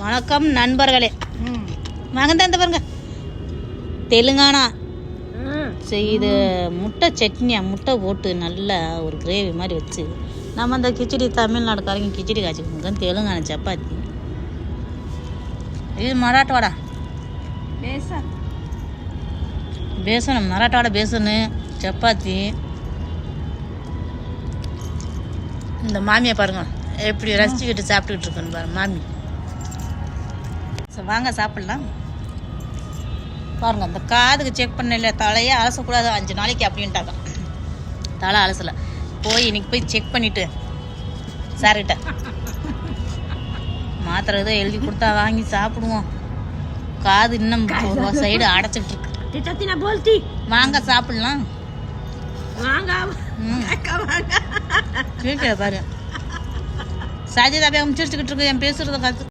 வணக்கம் நண்பர்களே. வாங்க இந்த பாருங்க, தெலுங்கானா செய்த முட்டை சட்னியா, முட்டை போட்டு நல்லா ஒரு கிரேவி மாதிரி வச்சு நம்ம அந்த கிச்சடி, தமிழ்நாடுக்காரங்க கிச்சடி காய்ச்சிக்கோங்க. தெலுங்கானா சப்பாத்தி, இது மராட்டவாடா பேசன், மராட்டவாடா பேசனு சப்பாத்தி. இந்த மாமியை பாருங்க எப்படி ரசிச்சுக்கிட்டு சாப்பிட்டுக்கிட்டு இருக்குன்னு பாருங்க மாமி. வாங்க சாப்பிட்லாம். பாருங்க, அந்த காதுக்கு செக் பண்ணல, தலையே அலசக்கூடாது 5 நாளைக்கு அப்படின்ட்டாங்க. தலை அலசலை, போய் இன்னைக்கு போய் செக் பண்ணிட்டு சார்கிட்ட மாத்திரை ஏதோ எழுதி கொடுத்தா வாங்கி சாப்பிடுவோம். காது இன்னும் ஒரு சைடு அடைச்சிட்டு இருக்கு. வாங்க சாப்பிடலாம். பாரு சாஜிதா பேகம் சிரிச்சுக்கிட்டு இருக்கு என் பேசுறத காத்து.